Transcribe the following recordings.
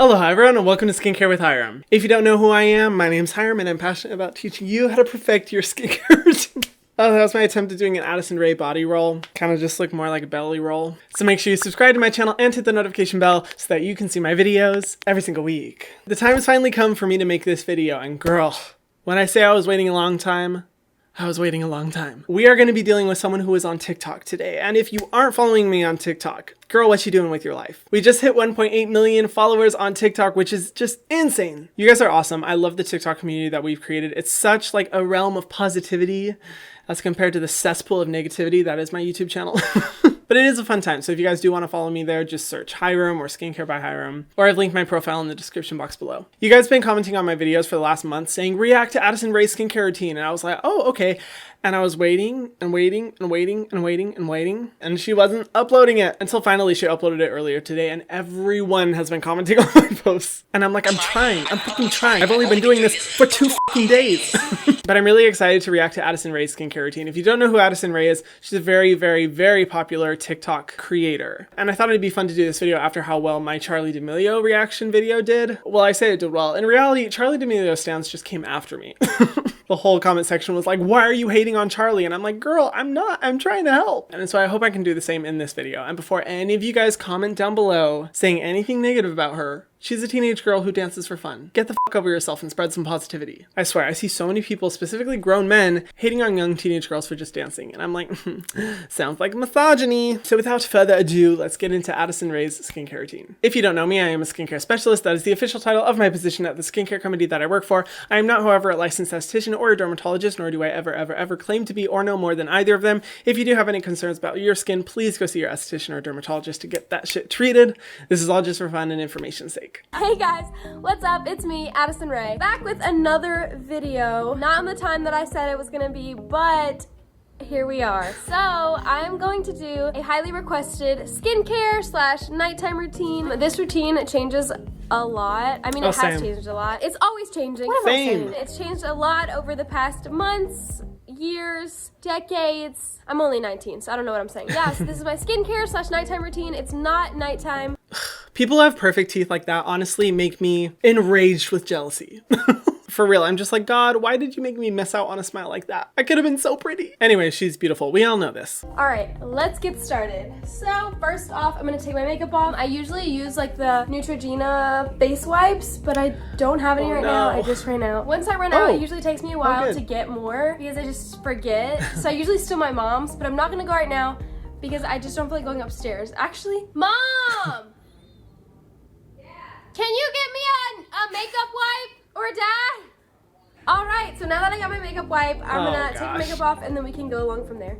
Hello everyone and welcome to Skincare with Hyram. If you don't know who I am, my name's Hyram and I'm passionate about teaching you how to perfect your skincare routine. Oh, that was my attempt at doing an Addison Rae body roll. Kind of just look more like a belly roll. So make sure you subscribe to my channel and hit the notification bell so that you can see my videos every single week. The time has finally come for me to make this video, and girl, when I say I was waiting a long time, I was waiting a long time. We are going to be dealing with someone who is on TikTok today. And if you aren't following me on TikTok, girl, what you doing with your life? We just hit 1.8 million followers on TikTok, which is just insane. You guys are awesome. I love the TikTok community that we've created. It's such like a realm of positivity as compared to the cesspool of negativity that is my YouTube channel. But it is a fun time, so if you guys do want to follow me there, just search Hyram or Skincare by Hyram, or I've linked my profile in the description box below. You guys have been commenting on my videos for the last month saying, react to Addison Rae's skincare routine, and I was like, oh, okay. And I was waiting and waiting and waiting and waiting and waiting, and she wasn't uploading it until finally she uploaded it earlier today, and everyone has been commenting on my posts. And I'm like, I'm fucking trying. I've only been doing this for 2 fucking days. But I'm really excited to react to Addison Rae's skincare routine. If you don't know who Addison Rae is, she's a very, very, very popular TikTok creator. And I thought it'd be fun to do this video after how well my Charli D'Amelio reaction video did. Well, I say it did well. In reality, Charli D'Amelio stans just came after me. The whole comment section was like, why are you hating on Charli? And I'm like, girl, I'm not. I'm trying to help. And so I hope I can do the same in this video. And before any of you guys comment down below saying anything negative about her, she's a teenage girl who dances for fun. Get the fuck over yourself and spread some positivity. I swear, I see so many people, specifically grown men, hating on young teenage girls for just dancing. And I'm like, sounds like misogyny. So without further ado, let's get into Addison Rae's skincare routine. If you don't know me, I am a skincare specialist. That is the official title of my position at the skincare company that I work for. I am not, however, a licensed esthetician or a dermatologist, nor do I ever claim to be or know more than either of them. If you do have any concerns about your skin, please go see your esthetician or dermatologist to get that shit treated. This is all just for fun and information's sake. Hey guys, what's up? It's me, Addison Rae, back with another video. Not in the time that I said it was gonna be, but here we are. So I'm going to do a highly requested skincare / nighttime routine. This routine changes a lot. I mean, it has changed a lot. It's always changing. What am I saying? It's changed a lot over the past months, years, decades. I'm only 19, so I don't know what I'm saying. Yeah, so this is my skincare / nighttime routine. It's not nighttime. People who have perfect teeth like that honestly make me enraged with jealousy. For real, I'm just like, God, why did you make me miss out on a smile like that? I could have been so pretty. Anyway, she's beautiful. We all know this. All right, let's get started. So first off, I'm gonna take my makeup off. I usually use like the Neutrogena face wipes, but I don't have any right now. I just ran out. Once I run out, it usually takes me a while to get more because I just forget. So I usually steal my mom's, but I'm not gonna go right now because I just don't feel like going upstairs. Actually, Mom! Can you get me a makeup wipe or a dad? All right, so now that I got my makeup wipe, I'm gonna take my makeup off and then we can go along from there.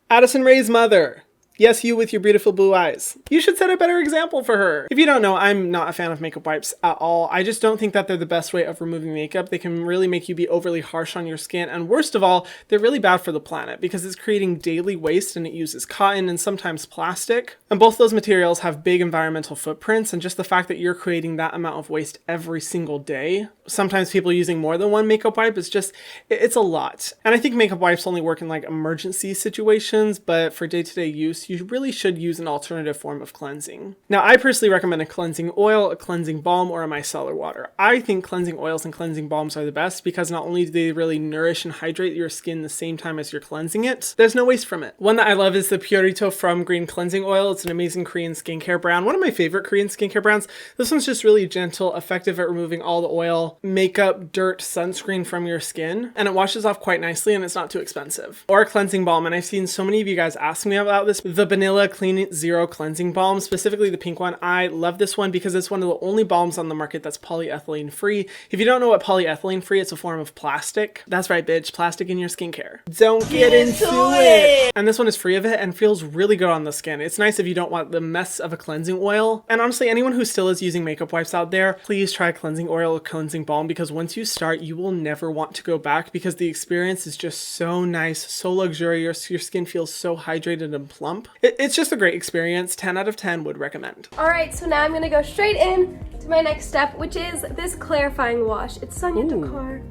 Addison Rae's mother. Yes, you with your beautiful blue eyes. You should set a better example for her. If you don't know, I'm not a fan of makeup wipes at all. I just don't think that they're the best way of removing makeup. They can really make you be overly harsh on your skin. And worst of all, they're really bad for the planet because it's creating daily waste and it uses cotton and sometimes plastic. And both those materials have big environmental footprints. And just the fact that you're creating that amount of waste every single day, sometimes people using more than one makeup wipe, it's a lot. And I think makeup wipes only work in like emergency situations, but for day-to-day use, you really should use an alternative form of cleansing. Now, I personally recommend a cleansing oil, a cleansing balm, or a micellar water. I think cleansing oils and cleansing balms are the best because not only do they really nourish and hydrate your skin the same time as you're cleansing it, there's no waste from it. One that I love is the Purito From Green Cleansing Oil. It's an amazing Korean skincare brand. One of my favorite Korean skincare brands. This one's just really gentle, effective at removing all the oil, makeup, dirt, sunscreen from your skin, and it washes off quite nicely and it's not too expensive. Or a cleansing balm, and I've seen so many of you guys ask me about this. The Banila Clean Zero Cleansing Balm, specifically the pink one. I love this one because it's one of the only balms on the market that's polyethylene free. If you don't know what polyethylene free, it's a form of plastic. That's right, bitch, plastic in your skincare. Don't get into it! And this one is free of it and feels really good on the skin. It's nice if you don't want the mess of a cleansing oil. And honestly, anyone who still is using makeup wipes out there, please try cleansing oil or cleansing balm because once you start, you will never want to go back because the experience is just so nice, so luxurious. Your skin feels so hydrated and plump. It's just a great experience. 10 out of 10 would recommend. All right, so now I'm gonna go straight in to my next step, which is this clarifying wash. It's Sonya Dakar,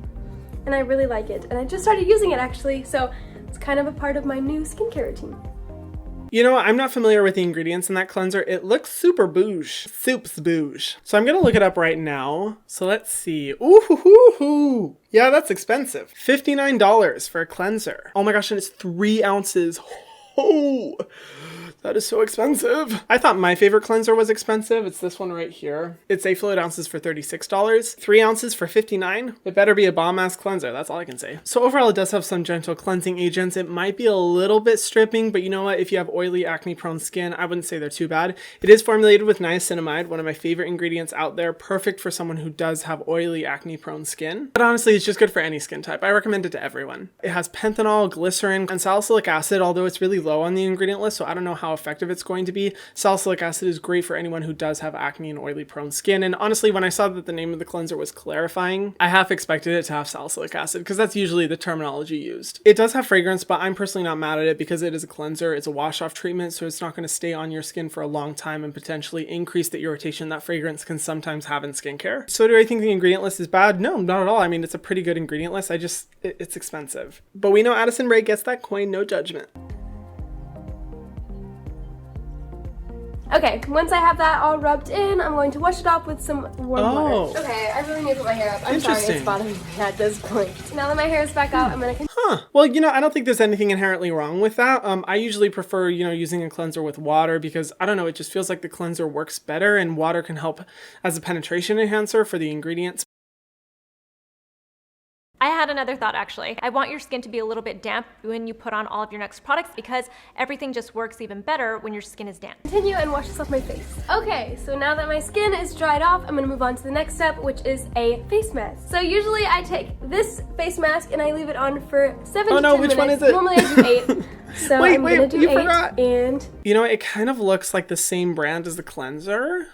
and I really like it. And I just started using it actually, so it's kind of a part of my new skincare routine. You know what? I'm not familiar with the ingredients in that cleanser. It looks super bouge. Soup's bouge. So I'm going to look it up right now. So let's see. Ooh, hoo, hoo, hoo. Yeah, that's expensive. $59 for a cleanser. Oh my gosh, and it's 3 ounces. Oh, that is so expensive. I thought my favorite cleanser was expensive. It's this one right here. It's 8 fluid ounces for $36, 3 ounces for $59. It better be a bomb ass cleanser. That's all I can say. So overall, it does have some gentle cleansing agents. It might be a little bit stripping, but you know what? If you have oily, acne prone skin, I wouldn't say they're too bad. It is formulated with niacinamide, one of my favorite ingredients out there. Perfect for someone who does have oily, acne prone skin. But honestly, it's just good for any skin type. I recommend it to everyone. It has panthenol, glycerin, and salicylic acid, although it's really low on the ingredient list, so I don't know how effective it's going to be. Salicylic acid is great for anyone who does have acne and oily prone skin. And honestly, when I saw that the name of the cleanser was clarifying, I half expected it to have salicylic acid because that's usually the terminology used. It does have fragrance, but I'm personally not mad at it because it is a cleanser. It's a wash off treatment, so it's not going to stay on your skin for a long time and potentially increase the irritation that fragrance can sometimes have in skincare. So do I think the ingredient list is bad? No, not at all. I mean, it's a pretty good ingredient list. It's expensive. But we know Addison Rae gets that coin, no judgment. Okay, once I have that all rubbed in, I'm going to wash it off with some warm water. Okay, I really need to put my hair up. I'm sorry, it's bothering me at this point. Now that my hair is back out, I'm gonna... Well, you know, I don't think there's anything inherently wrong with that. I usually prefer, you know, using a cleanser with water because, I don't know, it just feels like the cleanser works better and water can help as a penetration enhancer for the ingredients. I had another thought actually. I want your skin to be a little bit damp when you put on all of your next products because everything just works even better when your skin is damp. Continue and wash this off my face. Okay, so now that my skin is dried off, I'm gonna move on to the next step, which is a face mask. So usually I take this face mask and I leave it on for 7 to 10 minutes. Which one is it? Normally I do 8. So I'm gonna do 8 forgot. And... You know, it kind of looks like the same brand as the cleanser.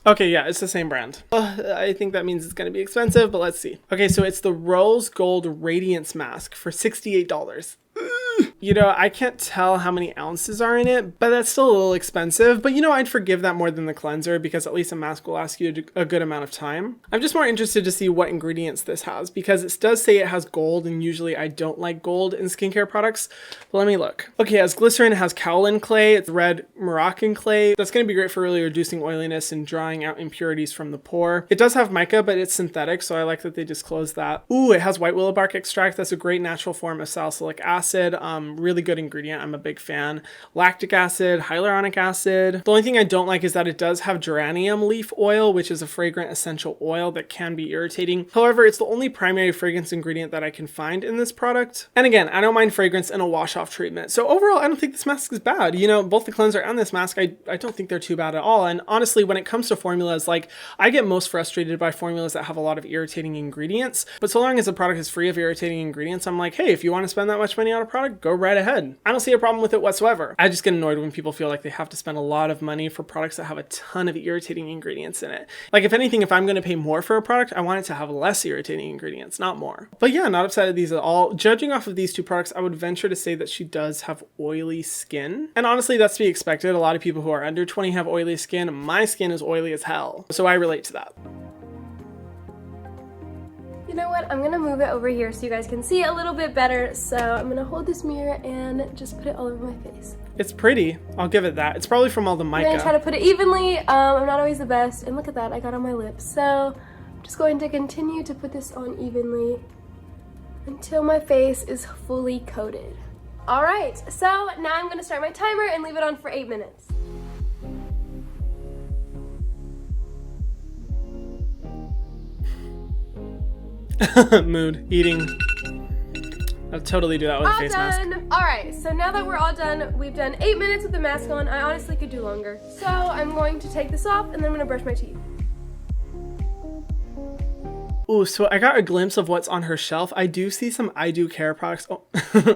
Okay, yeah, it's the same brand. I think that means it's going to be expensive, but let's see. Okay, so it's the Rose Gold Radiance Mask for $68. You know, I can't tell how many ounces are in it, but that's still a little expensive. But you know, I'd forgive that more than the cleanser because at least a mask will last you a good amount of time. I'm just more interested to see what ingredients this has because it does say it has gold, and usually I don't like gold in skincare products. But let me look. Okay, it has glycerin, it has kaolin clay, it's red Moroccan clay. That's going to be great for really reducing oiliness and drying out impurities from the pore. It does have mica, but it's synthetic, so I like that they disclose that. Ooh, it has white willow bark extract. That's a great natural form of salicylic acid. Really good ingredient. I'm a big fan. Lactic acid, hyaluronic acid. The only thing I don't like is that it does have geranium leaf oil, which is a fragrant essential oil that can be irritating. However, it's the only primary fragrance ingredient that I can find in this product. And again, I don't mind fragrance in a wash-off treatment. So overall, I don't think this mask is bad. You know, both the cleanser and this mask, I don't think they're too bad at all. And honestly, when it comes to formulas, like I get most frustrated by formulas that have a lot of irritating ingredients. But so long as the product is free of irritating ingredients, I'm like, hey, if you want to spend that much money on a product, go right ahead. I don't see a problem with it whatsoever. I just get annoyed when people feel like they have to spend a lot of money for products that have a ton of irritating ingredients in it. Like if anything, if I'm going to pay more for a product, I want it to have less irritating ingredients, not more. But yeah, not upset at these at all. Judging off of these two products, I would venture to say that she does have oily skin. And honestly, that's to be expected. A lot of people who are under 20 have oily skin. My skin is oily as hell. So I relate to that. You know what? I'm gonna move it over here so you guys can see it a little bit better. So I'm gonna hold this mirror and just put it all over my face. It's pretty. I'll give it that. It's probably from all the mica. I'm gonna try to put it evenly. I'm not always the best. And look at that, I got on my lips. So I'm just going to continue to put this on evenly until my face is fully coated. All right, so now I'm gonna start my timer and leave it on for 8 minutes. Mood, eating. I'll totally do that with a face mask. All right, so now that we're all done, we've done 8 minutes with the mask on. I honestly could do longer. So I'm going to take this off and then I'm gonna brush my teeth. Ooh, so I got a glimpse of what's on her shelf. I do see some I Do Care products. Oh,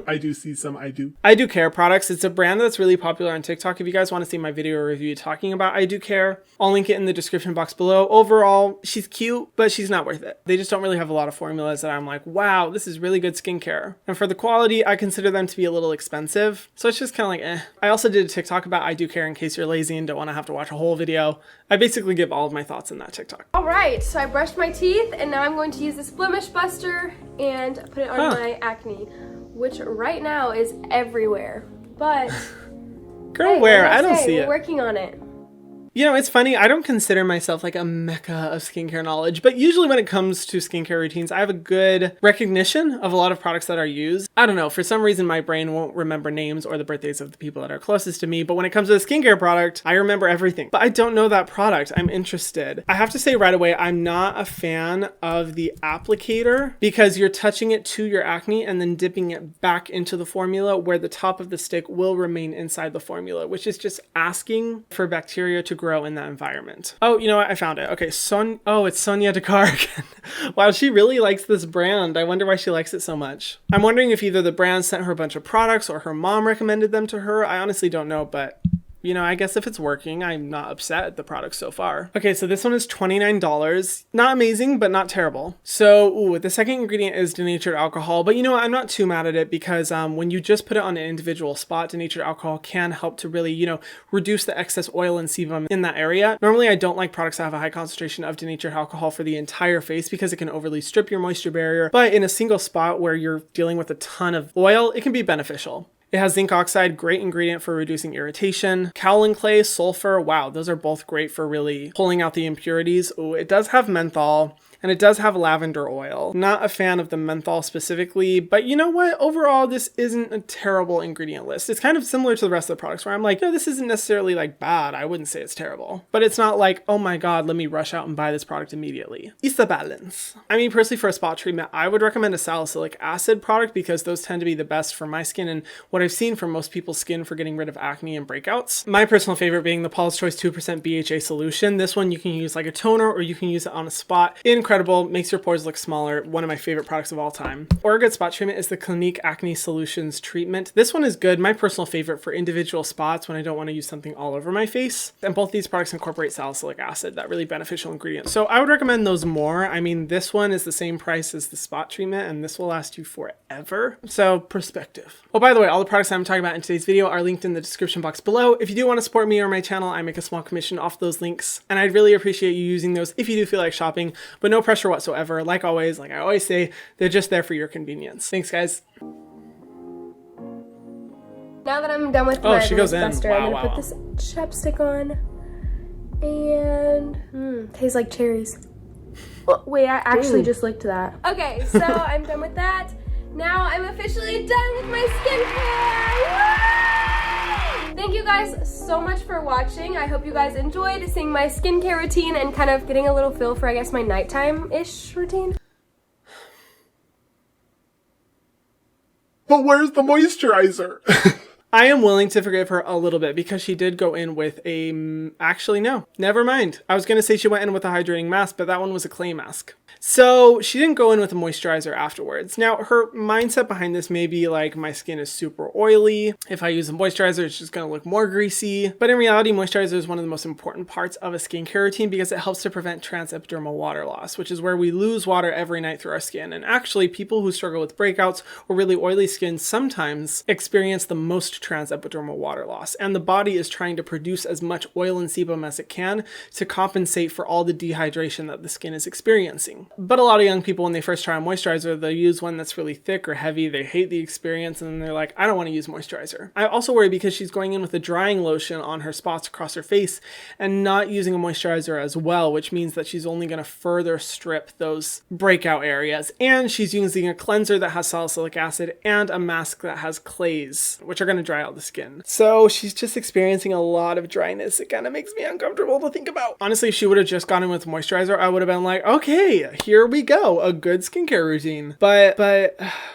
I do Care products. It's a brand that's really popular on TikTok. If you guys want to see my video review talking about I Do Care, I'll link it in the description box below. Overall, she's cute, but she's not worth it. They just don't really have a lot of formulas that I'm like, wow, this is really good skincare. And for the quality, I consider them to be a little expensive. So it's just kind of like, eh. I also did a TikTok about I Do Care in case you're lazy and don't want to have to watch a whole video. I basically give all of my thoughts in that TikTok. All right, so I brushed my teeth and now I'm going to use this Blemish Buster and put it on my acne, which right now is everywhere. But Girl, Hey, where? what did I don't say? see We're it. working on it. You know, it's funny, I don't consider myself like a mecca of skincare knowledge, but usually when it comes to skincare routines, I have a good recognition of a lot of products that are used. I don't know, for some reason my brain won't remember names or the birthdays of the people that are closest to me, but when it comes to a skincare product, I remember everything. But I don't know that product. I'm interested. I have to say right away, I'm not a fan of the applicator because you're touching it to your acne and then dipping it back into the formula where the top of the stick will remain inside the formula, which is just asking for bacteria to grow in that environment. Oh, you know what? I found it. Okay, it's Sonya Dakar again. Wow, she really likes this brand. I wonder why she likes it so much. I'm wondering if either the brand sent her a bunch of products or her mom recommended them to her. I honestly don't know, but you know, I guess if it's working, I'm not upset at the product so far. Okay, so this one is $29. Not amazing, but not terrible. So, the second ingredient is denatured alcohol, but you know what? I'm not too mad at it because when you just put it on an individual spot, denatured alcohol can help to really, you know, reduce the excess oil and sebum in that area. Normally, I don't like products that have a high concentration of denatured alcohol for the entire face because it can overly strip your moisture barrier, but in a single spot where you're dealing with a ton of oil, it can be beneficial. It has zinc oxide, great ingredient for reducing irritation. Moroccan Clay, Sulfur, wow, those are both great for really pulling out the impurities. Oh, it does have menthol. And it does have lavender oil. Not a fan of the menthol specifically, but you know what? Overall, this isn't a terrible ingredient list. It's kind of similar to the rest of the products where I'm like, no, this isn't necessarily like bad. I wouldn't say it's terrible, but it's not like, oh my God, let me rush out and buy this product immediately. It's a balance. I mean, personally for a spot treatment, I would recommend a Salicylic Acid product because those tend to be the best for my skin and what I've seen from most people's skin for getting rid of acne and breakouts. My personal favorite being the Paula's Choice 2% BHA solution. This one you can use like a toner or you can use it on a spot. Incredible, makes your pores look smaller. One of my favorite products of all time. Or a good spot treatment is the Clinique Acne Solutions treatment. This one is good. My personal favorite for individual spots when I don't want to use something all over my face. And both these products incorporate salicylic acid, that really beneficial ingredient. So I would recommend those more. I mean, this one is the same price as the spot treatment and this will last you forever. So perspective. Oh, by the way, all the products I'm talking about in today's video are linked in the description box below. If you do want to support me or my channel, I make a small commission off those links. And I'd really appreciate you using those if you do feel like shopping, but no pressure whatsoever. Like always, like I always say, they're just there for your convenience. Thanks, guys. Now that I'm done with my she goes in. buster, I'm gonna put this chapstick on. And tastes like cherries. Oh, wait, I actually just licked that. Okay, so I'm done with that. Now I'm officially done with my skincare. Woo! Thank you guys so much for watching. I hope you guys enjoyed seeing my skincare routine and kind of getting a little feel for, I guess, my nighttime-ish routine. But where's the moisturizer? I am willing to forgive her a little bit because she did go in with a, actually no, never mind. I was going to say she went in with a hydrating mask, but that one was a clay mask. So she didn't go in with a moisturizer afterwards. Now her mindset behind this may be like, my skin is super oily. If I use a moisturizer, it's just going to look more greasy. But in reality, moisturizer is one of the most important parts of a skincare routine because it helps to prevent trans-epidermal water loss, which is where we lose water every night through our skin. And actually people who struggle with breakouts or really oily skin sometimes experience the most trans-epidermal water loss. And the body is trying to produce as much oil and sebum as it can to compensate for all the dehydration that the skin is experiencing. But a lot of young people, when they first try a moisturizer, they use one that's really thick or heavy. They hate the experience and then they're like, I don't want to use moisturizer. I also worry because she's going in with a drying lotion on her spots across her face and not using a moisturizer as well, which means that she's only going to further strip those breakout areas. And she's using a cleanser that has salicylic acid and a mask that has clays, which are going to dry out the skin. So she's just experiencing a lot of dryness. It kind of makes me uncomfortable to think about. Honestly, if she would have just gone in with moisturizer, I would have been like, okay, here we go, a good skincare routine. But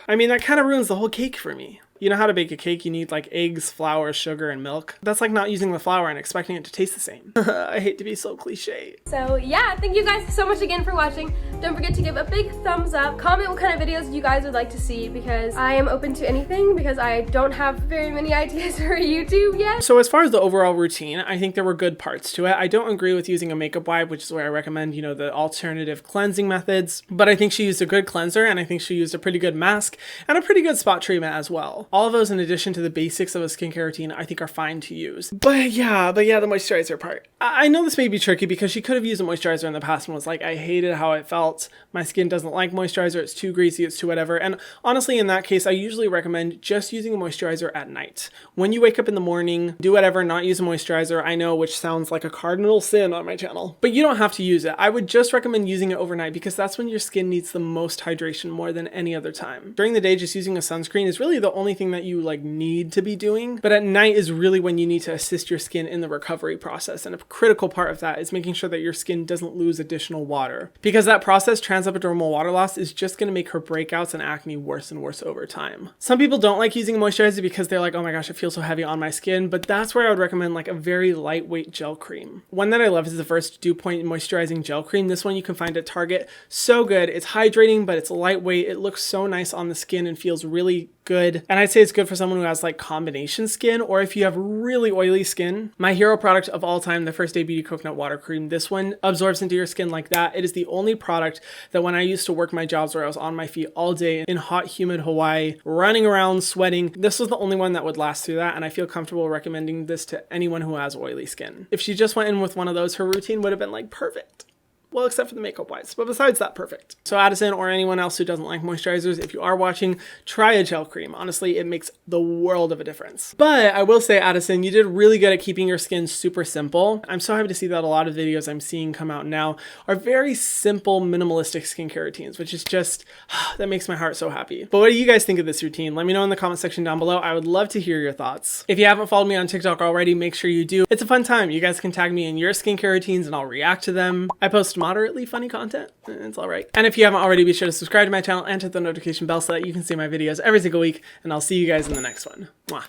I mean, that kind of ruins the whole cake for me. You know how to bake a cake? You need like eggs, flour, sugar, and milk. That's like not using the flour and expecting it to taste the same. I hate to be so cliche. So yeah, thank you guys so much again for watching. Don't forget to give a big thumbs up. Comment what kind of videos you guys would like to see because I am open to anything because I don't have very many ideas for YouTube yet. So as far as the overall routine, I think there were good parts to it. I don't agree with using a makeup wipe, which is where I recommend, you know, the alternative cleansing methods. But I think she used a good cleanser and I think she used a pretty good mask and a pretty good spot treatment as well. All of those in addition to the basics of a skincare routine I think are fine to use. But yeah, the moisturizer part. I know this may be tricky because she could have used a moisturizer in the past and was like, I hated how it felt. out, my skin doesn't like moisturizer, it's too greasy, it's too whatever. And honestly, in that case, I usually recommend just using a moisturizer at night. When you wake up in the morning, do whatever, not use a moisturizer. I know, which sounds like a cardinal sin on my channel, but you don't have to use it. I would just recommend using it overnight because that's when your skin needs the most hydration more than any other time. During the day, just using a sunscreen is really the only thing that you like need to be doing, but at night is really when you need to assist your skin in the recovery process. And a critical part of that is making sure that your skin doesn't lose additional water, because that process, trans-epidermal water loss, is just going to make her breakouts and acne worse and worse over time. Some people don't like using moisturizer because they're like, oh my gosh, it feels so heavy on my skin, but that's where I would recommend like a very lightweight gel cream. One that I love is the First Dew Point Moisturizing Gel Cream. This one you can find at Target. So good. It's hydrating, but it's lightweight. It looks so nice on the skin and feels really good. And I'd say it's good for someone who has like combination skin, or if you have really oily skin. My hero product of all time, the First Aid Beauty Coconut Water Cream. This one absorbs into your skin like that. It is the only product that when I used to work my jobs where I was on my feet all day in hot, humid Hawaii, running around, sweating, this was the only one that would last through that. And I feel comfortable recommending this to anyone who has oily skin. If she just went in with one of those, her routine would have been like perfect. Well, except for the makeup wipes, but besides that, perfect. So Addison or anyone else who doesn't like moisturizers, if you are watching, try a gel cream. Honestly, it makes the world of a difference. But I will say, Addison, you did really good at keeping your skin super simple. I'm so happy to see that a lot of videos I'm seeing come out now are very simple, minimalistic skincare routines, which is just, that makes my heart so happy. But what do you guys think of this routine? Let me know in the comment section down below. I would love to hear your thoughts. If you haven't followed me on TikTok already, make sure you do. It's a fun time. You guys can tag me in your skincare routines and I'll react to them. I post moderately funny content. It's all right. And if you haven't already, be sure to subscribe to my channel and hit the notification bell so that you can see my videos every single week. And I'll see you guys in the next one. Mwah.